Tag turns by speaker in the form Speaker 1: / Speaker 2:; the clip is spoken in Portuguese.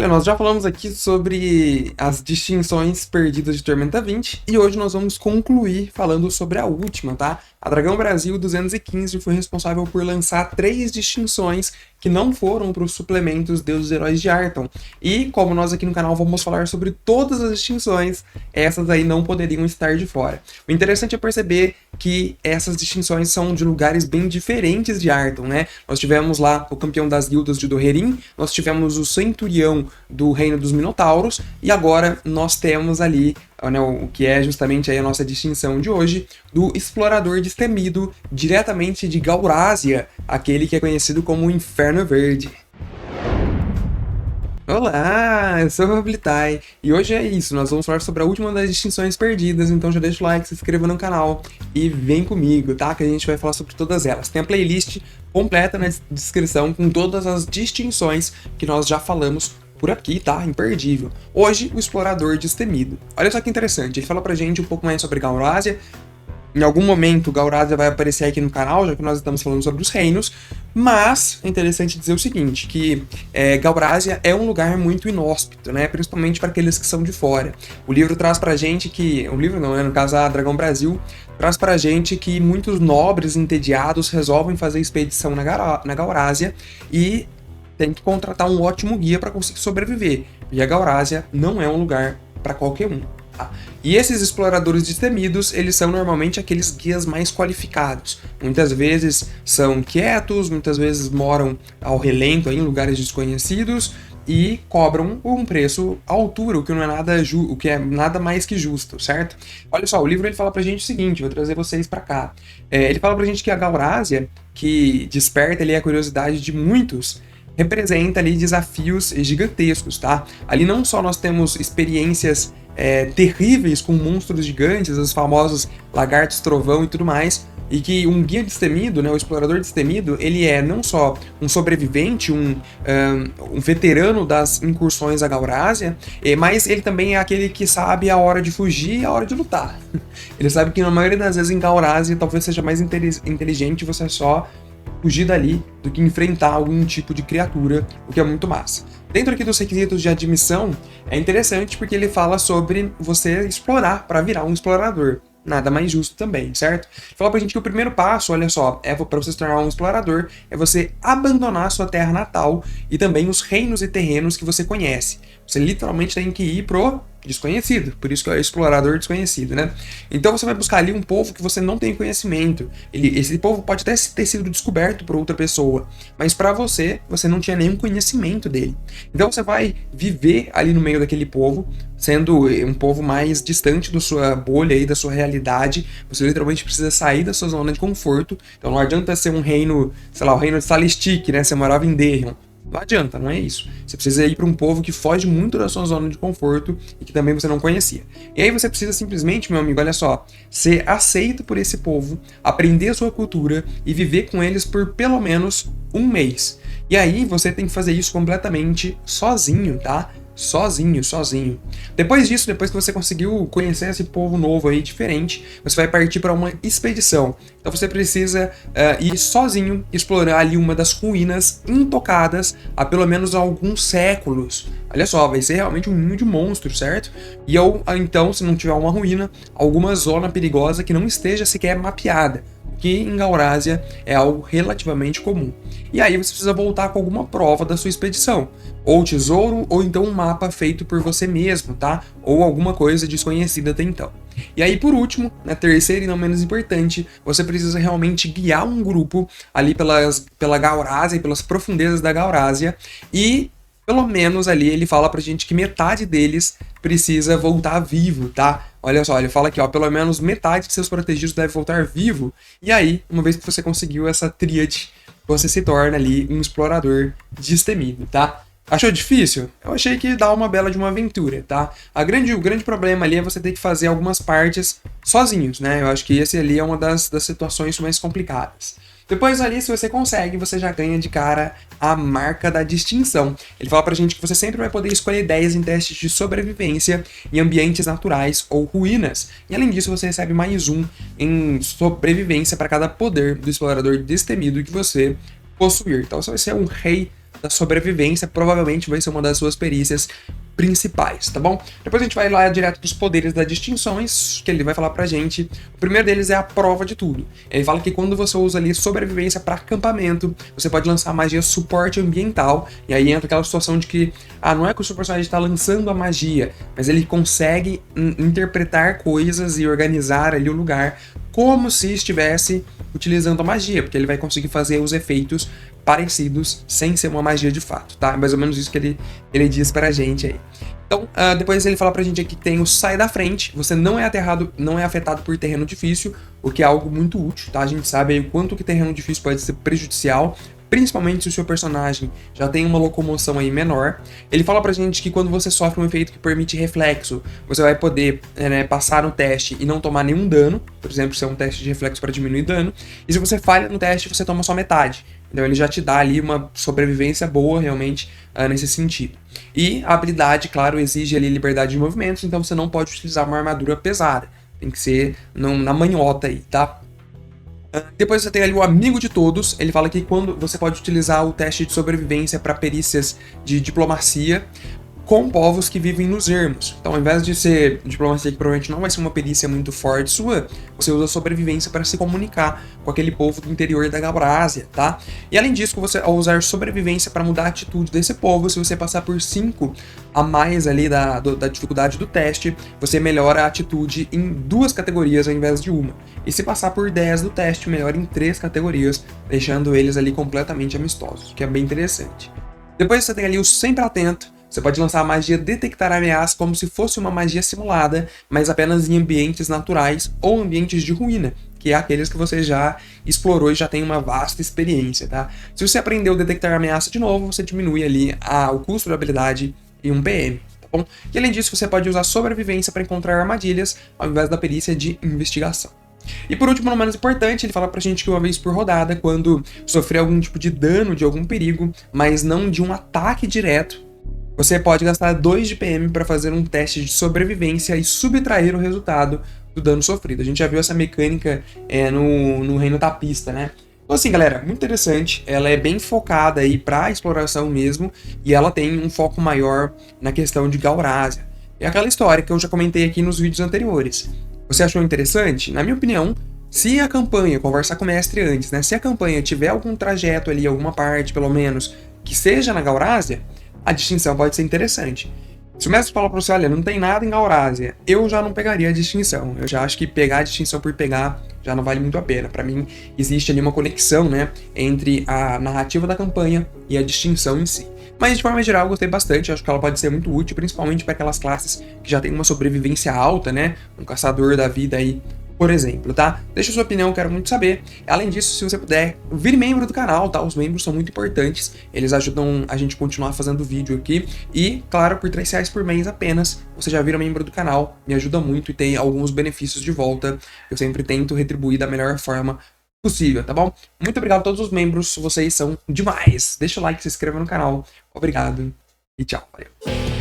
Speaker 1: Olha, nós já falamos aqui sobre as distinções perdidas de Tormenta 20 e hoje nós vamos concluir falando sobre a última, tá? A Dragão Brasil 215 foi responsável por lançar 3 distinções que não foram para os suplementos Deuses Heróis de Arton. E como nós aqui no canal vamos falar sobre todas as distinções, essas aí não poderiam estar de fora. O interessante é perceber que essas distinções são de lugares bem diferentes de Arton, né? Nós tivemos lá o campeão das guildas de Doherin, nós tivemos o centurião do Reino dos Minotauros, e agora nós temos ali, né, o que é justamente aí a nossa distinção de hoje, do Explorador Destemido, diretamente de Gaurásia, aquele que é conhecido como o Inferno Verde. Olá, eu sou o Roblitai, e hoje é isso, nós vamos falar sobre a última das distinções perdidas, então já deixa o like, se inscreva no canal e vem comigo, tá? Que a gente vai falar sobre todas elas. Tem a playlist completa na descrição com todas as distinções que nós já falamos por aqui, tá? Imperdível. Hoje, o Explorador Destemido. Olha só que interessante, ele fala pra gente um pouco mais sobre Gaurásia. Em algum momento, Gaurásia vai aparecer aqui no canal, já que nós estamos falando sobre os reinos, mas é interessante dizer o seguinte, que Gaurásia é um lugar muito inóspito, né? Principalmente para aqueles que são de fora. O livro traz pra gente que... O livro não, né? No caso, a Dragão Brasil traz pra gente que muitos nobres entediados resolvem fazer expedição na Gaurásia e tem que contratar um ótimo guia para conseguir sobreviver. E a Gaurásia não é um lugar para qualquer um. Tá? E esses exploradores destemidos, eles são normalmente aqueles guias mais qualificados. Muitas vezes são quietos, muitas vezes moram ao relento em lugares desconhecidos e cobram um preço à altura, o que não é o que é nada mais que justo, certo? Olha só, o livro ele fala pra gente o seguinte, vou trazer vocês pra cá. Ele fala pra gente que a Gaurásia, que desperta ali a curiosidade de muitos, representa ali desafios gigantescos, tá? Ali não só nós temos experiências terríveis com monstros gigantes, os famosos lagartos trovão e tudo mais, e que um guia destemido, né, o explorador destemido, ele é não só um sobrevivente, um veterano das incursões à Gaurásia, mas ele também é aquele que sabe a hora de fugir e a hora de lutar. Ele sabe que na maioria das vezes em Gaurásia talvez seja mais inteligente você só fugir dali do que enfrentar algum tipo de criatura, o que é muito massa. Dentro aqui dos requisitos de admissão, é interessante porque ele fala sobre você explorar para virar um explorador. Nada mais justo também, certo? Fala pra gente que o primeiro passo, olha só, para você se tornar um explorador, é você abandonar sua terra natal e também os reinos e terrenos que você conhece. Você literalmente tem que ir pro desconhecido, por isso que é o explorador desconhecido, né? Então você vai buscar ali um povo que você não tem conhecimento. Esse povo pode até ter sido descoberto por outra pessoa, mas para você não tinha nenhum conhecimento dele. Então você vai viver ali no meio daquele povo, sendo um povo mais distante da sua bolha e da sua realidade. Você literalmente precisa sair da sua zona de conforto. Então não adianta ser um reino, sei lá, o reino de Salistic, né? Você morava em Derion. Não adianta, não é isso. Você precisa ir para um povo que foge muito da sua zona de conforto e que também você não conhecia. E aí você precisa simplesmente, meu amigo, olha só, ser aceito por esse povo, aprender a sua cultura e viver com eles por pelo menos um mês. E aí você tem que fazer isso completamente sozinho, tá? Sozinho. Depois disso, depois que você conseguiu conhecer esse povo novo aí, diferente, você vai partir para uma expedição. Então você precisa ir sozinho, explorar ali uma das ruínas intocadas há pelo menos alguns séculos. Olha só, vai ser realmente um ninho de monstros, certo? E então, se não tiver uma ruína, alguma zona perigosa que não esteja sequer mapeada, que em Gaurásia é algo relativamente comum. E aí você precisa voltar com alguma prova da sua expedição, ou tesouro, ou então um mapa feito por você mesmo, tá? Ou alguma coisa desconhecida até então. E aí, por último, na terceira e não menos importante, você precisa realmente guiar um grupo ali pela Gaurásia e pelas profundezas da Gaurásia, e pelo menos ali ele fala pra gente que metade deles precisa voltar vivo, tá? Olha só, ele fala aqui, ó, pelo menos metade de seus protegidos deve voltar vivo. E aí, uma vez que você conseguiu essa tríade, você se torna ali um explorador destemido, tá? Achou difícil? Eu achei que dá uma bela de uma aventura, tá? O grande problema ali é você ter que fazer algumas partes sozinhos, né? Eu acho que esse ali é uma das situações mais complicadas. Depois ali, se você consegue, você já ganha de cara a marca da distinção. Ele fala pra gente que você sempre vai poder escolher 10 em testes de sobrevivência em ambientes naturais ou ruínas. E além disso, você recebe mais um em sobrevivência para cada poder do explorador destemido que você possuir. Então você vai ser um rei da sobrevivência, provavelmente vai ser uma das suas perícias principais, tá bom? Depois a gente vai lá direto para os poderes das distinções, que ele vai falar pra gente. O primeiro deles é a prova de tudo. Ele fala que quando você usa ali sobrevivência para acampamento, você pode lançar magia suporte ambiental, e aí entra aquela situação de que, não é que o seu personagem está lançando a magia, mas ele consegue interpretar coisas e organizar ali o lugar como se estivesse utilizando a magia, porque ele vai conseguir fazer os efeitos parecidos sem ser uma magia de fato, tá? É mais ou menos isso que ele diz pra gente aí. Então, depois ele fala pra gente aqui que tem o sai da frente, você não é afetado por terreno difícil, o que é algo muito útil, tá? A gente sabe aí o quanto que terreno difícil pode ser prejudicial, principalmente se o seu personagem já tem uma locomoção aí menor. Ele fala pra gente que quando você sofre um efeito que permite reflexo, você vai poder passar no teste e não tomar nenhum dano, por exemplo, se é um teste de reflexo para diminuir dano, e se você falha no teste, você toma só metade. Então ele já te dá ali uma sobrevivência boa, realmente, nesse sentido. E a habilidade, claro, exige ali liberdade de movimentos, então você não pode utilizar uma armadura pesada. Tem que ser na manhota aí, tá? Depois você tem ali o amigo de todos. Ele fala que quando você pode utilizar o teste de sobrevivência para perícias de diplomacia com povos que vivem nos ermos. Então, ao invés de ser diplomacia, que provavelmente não vai ser uma perícia muito forte sua, você usa sobrevivência para se comunicar com aquele povo do interior da Gaurásia, tá? E além disso, você, ao usar sobrevivência para mudar a atitude desse povo, se você passar por 5 a mais ali da dificuldade do teste, você melhora a atitude em 2 categorias ao invés de uma. E se passar por 10 do teste, melhora em 3 categorias, deixando eles ali completamente amistosos, que é bem interessante. Depois você tem ali o sempre atento. Você pode lançar a magia detectar ameaça como se fosse uma magia simulada, mas apenas em ambientes naturais ou ambientes de ruína, que é aqueles que você já explorou e já tem uma vasta experiência, tá? Se você aprendeu a detectar ameaça de novo, você diminui ali o custo da habilidade em 1 PM, tá bom? E além disso, você pode usar sobrevivência para encontrar armadilhas, ao invés da perícia de investigação. E por último, não menos importante, ele fala pra gente que uma vez por rodada, quando sofrer algum tipo de dano de algum perigo, mas não de um ataque direto, você pode gastar 2 de PM para fazer um teste de sobrevivência e subtrair o resultado do dano sofrido. A gente já viu essa mecânica no Reino Tapista, né? Então assim, galera, muito interessante. Ela é bem focada aí para exploração mesmo, e ela tem um foco maior na questão de Gaurásia. É aquela história que eu já comentei aqui nos vídeos anteriores. Você achou interessante? Na minha opinião, se a campanha, conversar com o mestre antes, né? Se a campanha tiver algum trajeto ali, alguma parte, pelo menos, que seja na Gaurásia, a distinção pode ser interessante. Se o mestre fala pra você, olha, não tem nada em Gaurásia, eu já não pegaria a distinção. Eu já acho que pegar a distinção por pegar já não vale muito a pena. Pra mim, existe ali uma conexão, né, entre a narrativa da campanha e a distinção em si. Mas, de forma geral, eu gostei bastante. Acho que ela pode ser muito útil, principalmente para aquelas classes que já têm uma sobrevivência alta, né? Um caçador da vida aí, por exemplo, tá? Deixa a sua opinião, quero muito saber. Além disso, se você puder, vire membro do canal, tá? Os membros são muito importantes, eles ajudam a gente a continuar fazendo vídeo aqui. E, claro, por R$3 por mês apenas, você já vira membro do canal, me ajuda muito e tem alguns benefícios de volta. Eu sempre tento retribuir da melhor forma possível, tá bom? Muito obrigado a todos os membros, vocês são demais. Deixa o like, se inscreva no canal. Obrigado e tchau. Valeu.